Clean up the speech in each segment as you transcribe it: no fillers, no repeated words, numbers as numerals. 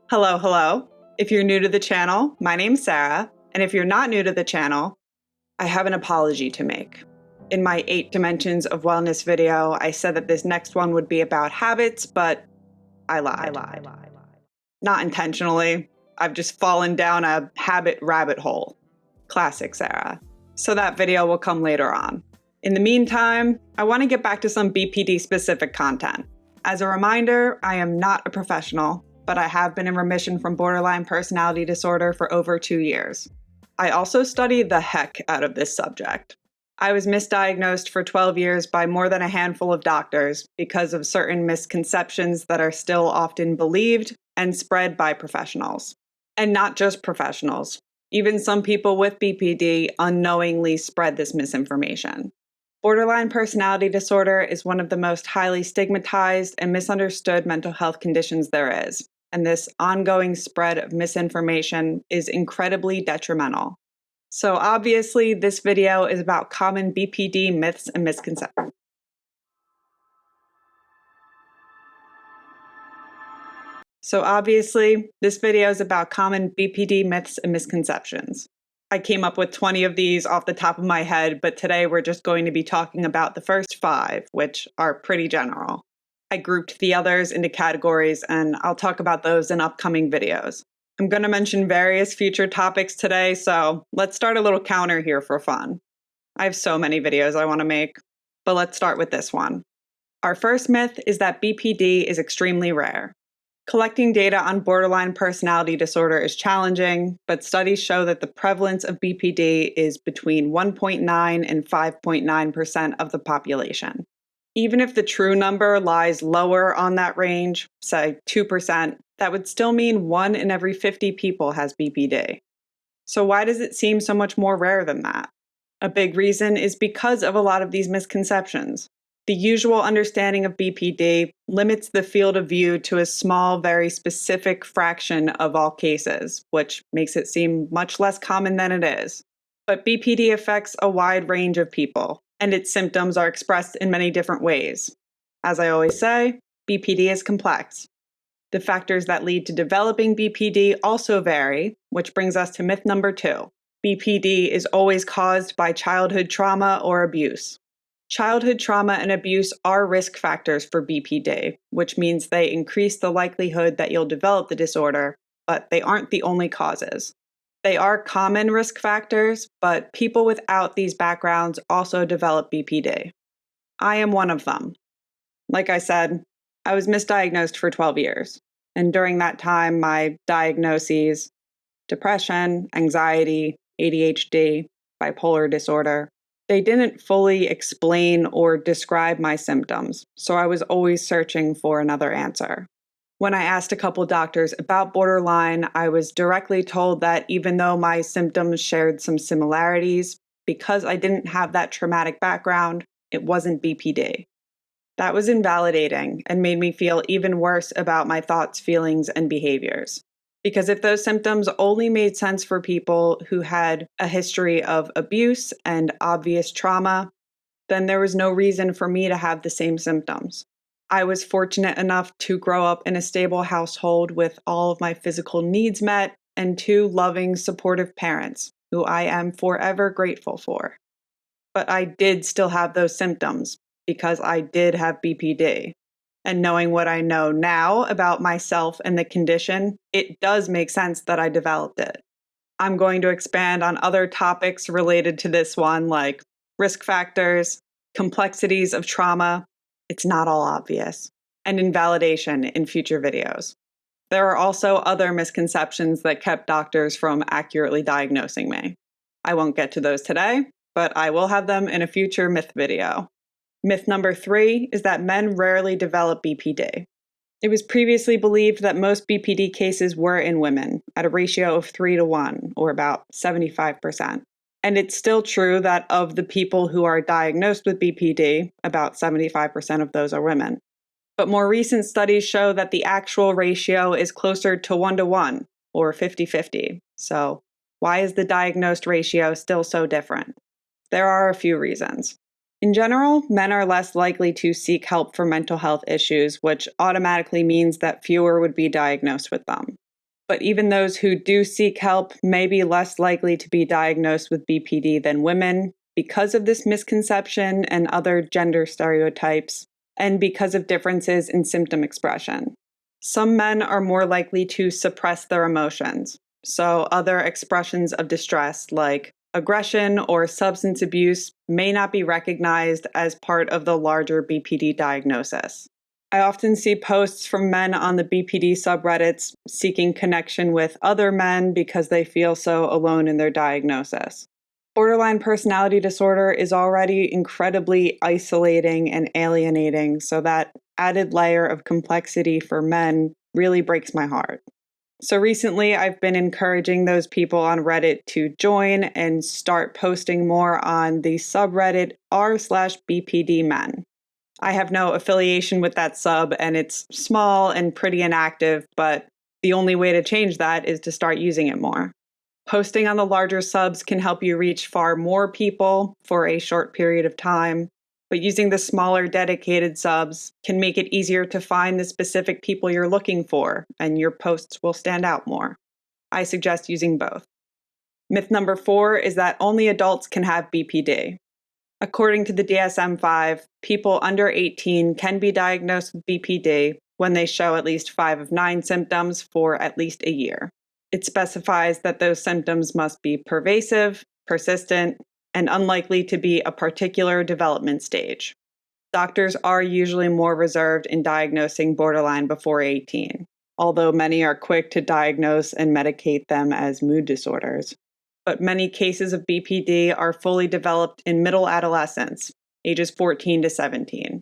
Hello, hello. If you're new to the channel, my name's Sarah, and if you're not new to the channel, I have an apology to make. In my 8 Dimensions of Wellness video, I said that this next one would be about habits, but I lied. Not intentionally. I've just fallen down a habit rabbit hole. Classic Sarah. So that video will come later on. In the meantime, I want to get back to some BPD specific content. As a reminder, I am not a professional, but I have been in remission from borderline personality disorder for over 2 years. I also studied the heck out of this subject. I was misdiagnosed for 12 years by more than a handful of doctors because of certain misconceptions that are still often believed and spread by professionals. And not just professionals. Even some people with BPD unknowingly spread this misinformation. Borderline personality disorder is one of the most highly stigmatized and misunderstood mental health conditions there is, and this ongoing spread of misinformation is incredibly detrimental. So obviously, this video is about common BPD myths and misconceptions. I came up with 20 of these off the top of my head, but today we're just going to be talking about the first 5, which are pretty general. I grouped the others into categories, and I'll talk about those in upcoming videos. I'm going to mention various future topics today, so let's start a little counter here for fun. I have so many videos I want to make, but let's start with this one. Our first myth is that BPD is extremely rare. Collecting data on borderline personality disorder is challenging, but studies show that the prevalence of BPD is between 1.9 and 5.9% of the population. Even if the true number lies lower on that range, say 2%, that would still mean 1 in every 50 people has BPD. So why does it seem so much more rare than that? A big reason is because of a lot of these misconceptions. The usual understanding of BPD limits the field of view to a small, very specific fraction of all cases, which makes it seem much less common than it is. But BPD affects a wide range of people, and its symptoms are expressed in many different ways. As I always say, BPD is complex. The factors that lead to developing BPD also vary, which brings us to myth number 2. BPD is always caused by childhood trauma or abuse. Childhood trauma and abuse are risk factors for BPD, which means they increase the likelihood that you'll develop the disorder, but they aren't the only causes. They are common risk factors, but people without these backgrounds also develop BPD. I am one of them. Like I said, I was misdiagnosed for 12 years, and during that time, my diagnoses, depression, anxiety, ADHD, bipolar disorder, they didn't fully explain or describe my symptoms, so I was always searching for another answer. When I asked a couple doctors about borderline, I was directly told that even though my symptoms shared some similarities, because I didn't have that traumatic background, it wasn't BPD. That was invalidating and made me feel even worse about my thoughts, feelings, and behaviors. Because if those symptoms only made sense for people who had a history of abuse and obvious trauma, then there was no reason for me to have the same symptoms. I was fortunate enough to grow up in a stable household with all of my physical needs met and 2 loving, supportive parents, who I am forever grateful for. But I did still have those symptoms because I did have BPD. And knowing what I know now about myself and the condition, it does make sense that I developed it. I'm going to expand on other topics related to this one, like risk factors, complexities of trauma, it's not all obvious, and invalidation in future videos. There are also other misconceptions that kept doctors from accurately diagnosing me. I won't get to those today, but I will have them in a future myth video. Myth number 3 is that men rarely develop BPD. It was previously believed that most BPD cases were in women, at a ratio of 3 to 1, or about 75%. And it's still true that of the people who are diagnosed with BPD, about 75% of those are women. But more recent studies show that the actual ratio is closer to 1 to 1, or 50-50. So why is the diagnosed ratio still so different? There are a few reasons. In general, men are less likely to seek help for mental health issues, which automatically means that fewer would be diagnosed with them. But even those who do seek help may be less likely to be diagnosed with BPD than women because of this misconception and other gender stereotypes, and because of differences in symptom expression. Some men are more likely to suppress their emotions, so other expressions of distress like aggression or substance abuse may not be recognized as part of the larger BPD diagnosis. I often see posts from men on the BPD subreddits seeking connection with other men because they feel so alone in their diagnosis. Borderline personality disorder is already incredibly isolating and alienating, so that added layer of complexity for men really breaks my heart. So recently, I've been encouraging those people on Reddit to join and start posting more on the subreddit r/BPD men. I have no affiliation with that sub, and it's small and pretty inactive, but the only way to change that is to start using it more. Posting on the larger subs can help you reach far more people for a short period of time, but using the smaller dedicated subs can make it easier to find the specific people you're looking for, and your posts will stand out more. I suggest using both. Myth number 4 is that only adults can have BPD. According to the DSM-5, people under 18 can be diagnosed with BPD when they show at least 5 of 9 symptoms for at least a year. It specifies that those symptoms must be pervasive, persistent, and unlikely to be a particular development stage. Doctors are usually more reserved in diagnosing borderline before 18, although many are quick to diagnose and medicate them as mood disorders. But many cases of BPD are fully developed in middle adolescence, ages 14 to 17,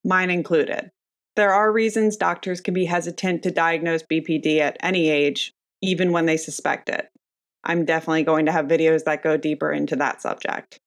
mine included. There are reasons doctors can be hesitant to diagnose BPD at any age, even when they suspect it. I'm definitely going to have videos that go deeper into that subject.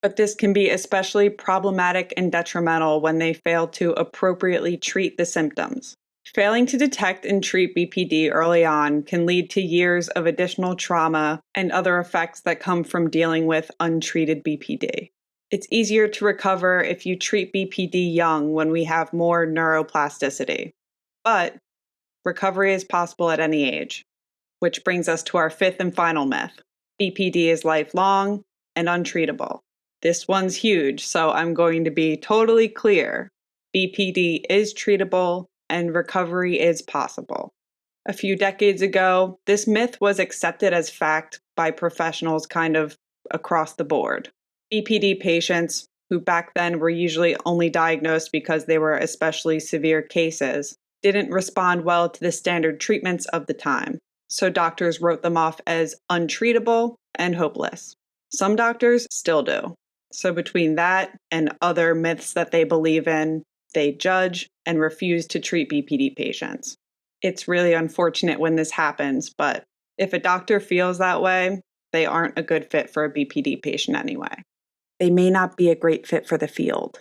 But this can be especially problematic and detrimental when they fail to appropriately treat the symptoms. Failing to detect and treat BPD early on can lead to years of additional trauma and other effects that come from dealing with untreated BPD. It's easier to recover if you treat BPD young when we have more neuroplasticity. But recovery is possible at any age, which brings us to our 5th and final myth. BPD is lifelong and untreatable. This one's huge, so I'm going to be totally clear. BPD is treatable and recovery is possible. A few decades ago, this myth was accepted as fact by professionals kind of across the board. BPD patients, who back then were usually only diagnosed because they were especially severe cases, didn't respond well to the standard treatments of the time, so doctors wrote them off as untreatable and hopeless. Some doctors still do. So between that and other myths that they believe in, they judge and refuse to treat BPD patients. It's really unfortunate when this happens, but if a doctor feels that way, they aren't a good fit for a BPD patient anyway. They may not be a great fit for the field.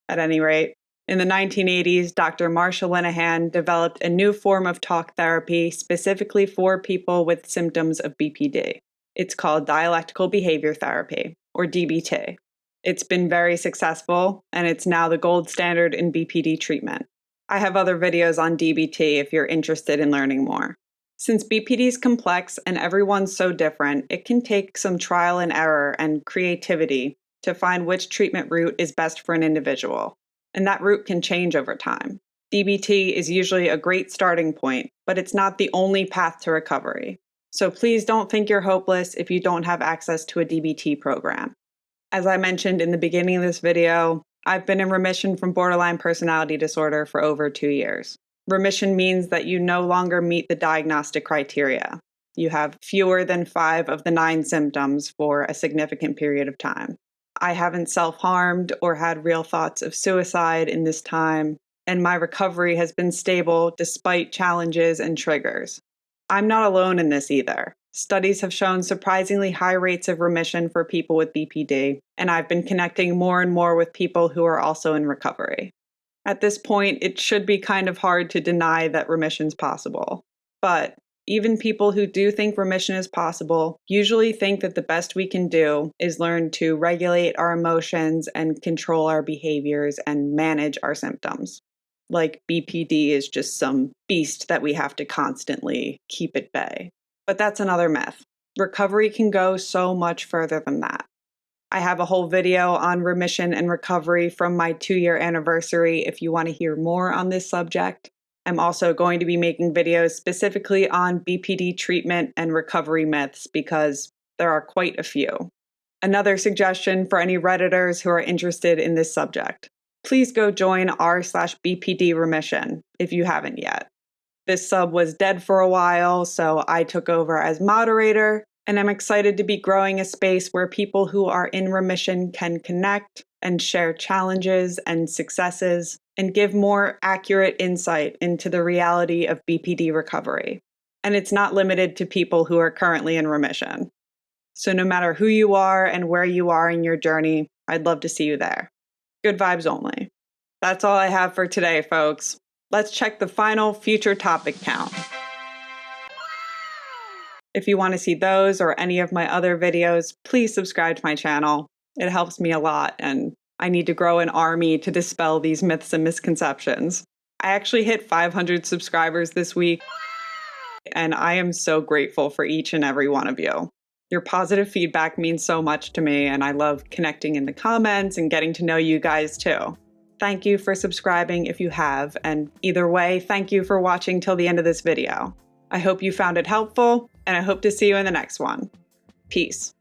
At any rate, in the 1980s, Dr. Marsha Linehan developed a new form of talk therapy specifically for people with symptoms of BPD. It's called dialectical behavior therapy, or DBT. It's been very successful, and it's now the gold standard in BPD treatment. I have other videos on DBT if you're interested in learning more. Since BPD is complex and everyone's so different, it can take some trial and error and creativity to find which treatment route is best for an individual, and that route can change over time. DBT is usually a great starting point, but it's not the only path to recovery. So please don't think you're hopeless if you don't have access to a DBT program. As I mentioned in the beginning of this video, I've been in remission from borderline personality disorder for over 2 years. Remission means that you no longer meet the diagnostic criteria. You have fewer than 5 of the 9 symptoms for a significant period of time. I haven't self-harmed or had real thoughts of suicide in this time, and my recovery has been stable despite challenges and triggers. I'm not alone in this either. Studies have shown surprisingly high rates of remission for people with BPD, and I've been connecting more and more with people who are also in recovery. At this point, it should be kind of hard to deny that remission's possible. But even people who do think remission is possible usually think that the best we can do is learn to regulate our emotions and control our behaviors and manage our symptoms. like BPD is just some beast that we have to constantly keep at bay. But that's another myth. Recovery can go so much further than that. I have a whole video on remission and recovery from my 2-year anniversary if you want to hear more on this subject. I'm also going to be making videos specifically on BPD treatment and recovery myths because there are quite a few. Another suggestion for any Redditors who are interested in this subject. Please go join r/BPD Remission if you haven't yet. This sub was dead for a while, so I took over as moderator, and I'm excited to be growing a space where people who are in remission can connect and share challenges and successes and give more accurate insight into the reality of BPD recovery. And it's not limited to people who are currently in remission. So no matter who you are and where you are in your journey, I'd love to see you there. Good vibes only. That's all I have for today, folks. Let's check the final future topic count. If you want to see those or any of my other videos, please subscribe to my channel. It helps me a lot, and I need to grow an army to dispel these myths and misconceptions. I actually hit 500 subscribers this week, and I am so grateful for each and every one of you. Your positive feedback means so much to me, and I love connecting in the comments and getting to know you guys too. Thank you for subscribing if you have, and either way, thank you for watching till the end of this video. I hope you found it helpful, and I hope to see you in the next one. Peace.